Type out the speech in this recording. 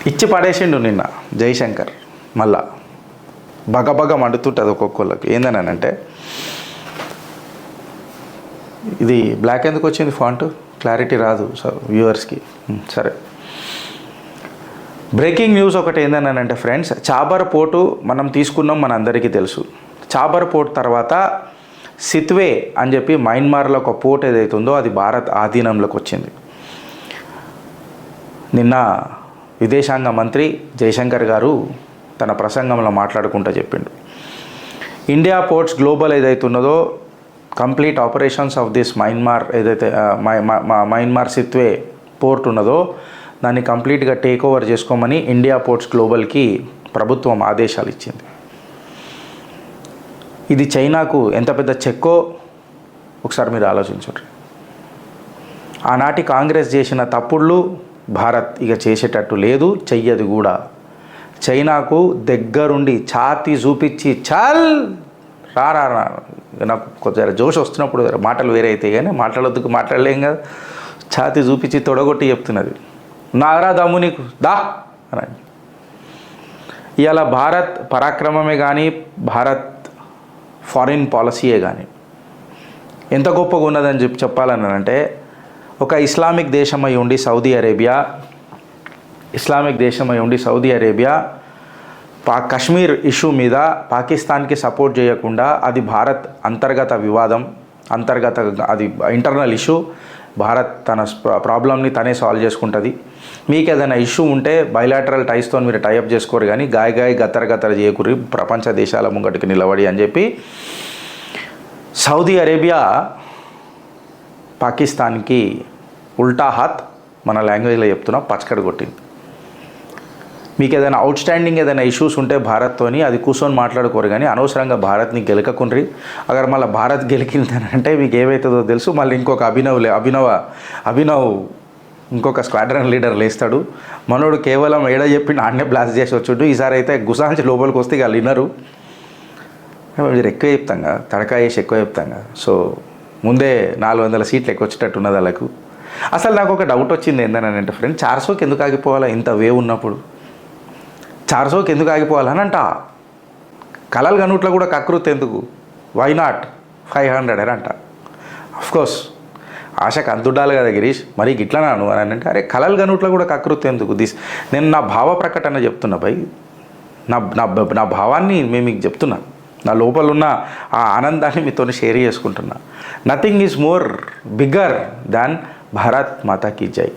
ఇచ్చి పడేసిండు నిన్న జైశంకర్. మళ్ళా బగబగ మండుతుంటుంది ఒక్కొక్కళ్ళకి. ఏందనంటే ఇది బ్లాక్ ఎందుకు వచ్చింది ఫాంట్, క్లారిటీ రాదు వ్యూవర్స్కి. సరే, బ్రేకింగ్ న్యూస్ ఒకటి ఏందనంటే ఫ్రెండ్స్, చాబర్ పోర్టు మనం తీసుకున్నాం, మన అందరికీ తెలుసు. చాబర్ పోర్ట్ తర్వాత సిత్వే అని చెప్పి మయన్మార్లో ఒక పోర్ట్ ఏదైతుందో అది భారత్ ఆధీనంలోకి వచ్చింది. నిన్న విదేశాంగ మంత్రి జయశంకర్ గారు తన ప్రసంగంలో మాట్లాడుకుంటూ చెప్పిండు, ఇండియా పోర్ట్స్ గ్లోబల్ ఏదైతున్నదో complete operations of this Myanmar ఏదైతే మయన్మార్ సిత్వే పోర్ట్ ఉన్నదో దాన్ని కంప్లీట్గా టేక్ ఓవర్ చేసుకోమని ఇండియా పోర్ట్స్ గ్లోబల్కి ప్రభుత్వం ఆదేశాలు ఇచ్చింది. ఇది చైనాకు ఎంత పెద్ద చెక్కో ఒకసారి మీరు ఆలోచించండి. ఆనాటి కాంగ్రెస్ చేసిన తప్పుళ్ళు భారత్ ఇక చేసేటట్టు లేదు, చెయ్యదు కూడా. చైనాకు దగ్గరుండి ఛాతీ చూపించి చాల్ రా, నాకు కొంచెం జోష్ వస్తున్నప్పుడు మాటలు వేరే అయితే కానీ మాట్లాడొద్దుకు మాట్లాడలేం కదా, ఛాతీ చూపించి తొడగొట్టి చెప్తున్నది, నారా దమ్ము నీకు దా అని. ఇవాళ భారత్ పరాక్రమమే కానీ భారత్ ఫారిన్ పాలసీయే కానీ ఎంత గొప్పగా ఉన్నదని చెప్పాలని అంటే, ఒక ఇస్లామిక్ దేశమై ఉండి సౌదీ అరేబియా కశ్మీర్ ఇష్యూ మీద పాకిస్తాన్కి సపోర్ట్ చేయకుండా, అది భారత్ అంతర్గత వివాదం, అది ఇంటర్నల్ ఇష్యూ, భారత్ తన ప్రాబ్లమ్ని తనే సాల్వ్ చేసుకుంటుంది. మీకు ఏదైనా ఇష్యూ ఉంటే బైలాటరల్ టైస్తో మీరు టైఅప్ చేసుకోరు, కానీ గాయ గత్తర చేయకూరి ప్రపంచ దేశాల ముంగటికి నిలబడి అని చెప్పి సౌదీ అరేబియా పాకిస్తాన్కి ఉల్టా హాత్, మన లాంగ్వేజ్లో చెప్తున్నా, పచ్చకడ కొట్టింది. మీకు ఏదైనా అవుట్స్టాండింగ్ ఏదైనా ఇష్యూస్ ఉంటే భారత్తోని అది కూర్చొని మాట్లాడుకోరు, కానీ అనవసరంగా భారత్ని గెలకకుండ్రి. అగర్ మళ్ళీ భారత్ గెలికిందనంటే మీకు ఏమవుతుందో తెలుసు. మళ్ళీ ఇంకొక అభినవ్ ఇంకొక స్క్వాడ్రన్ లీడర్ లేస్తాడు. మనోడు కేవలం ఏడ చెప్పి నాన్నే బ్లాస్ట్ చేసి వచ్చుడు. ఈసారి అయితే గుసాంచి లోపలికి వస్తే వాళ్ళు వినరు. మీరు ఎక్కువ చెప్తాం కదా, తడకా వేసి ఎక్కువ చెప్తాం కదా. సో ముందే 400 సీట్లు ఎక్కువ వచ్చేటట్టు ఉన్నది వాళ్ళకు. అసలు నాకు ఒక డౌట్ వచ్చింది ఏంటనంటే ఫ్రెండ్, 400కి ఎందుకు ఆగిపోవాలా? ఇంత వేవ్ ఉన్నప్పుడు 400కి ఎందుకు ఆగిపోవాలని అంట. కలలు గనుట్లో కూడా కకృతి ఎందుకు? వై నాట్ 500 అని అంట. అఫ్కోర్స్ ఆశకు అంతుండాలి కదా గిరీష్, మరి గిట్లా నాను అని అంటే, అరే కలలు గనుట్లో కూడా కకృతి ఎందుకు? నేను నా భావ ప్రకటన చెప్తున్నా భయ్, నా భావాన్ని మేము మీకు చెప్తున్నా, నా లోపల ఉన్న ఆ ఆనందాన్ని మీతో షేర్ చేసుకుంటున్నా. Nothing is more bigger than Bharat Mata కీ జై.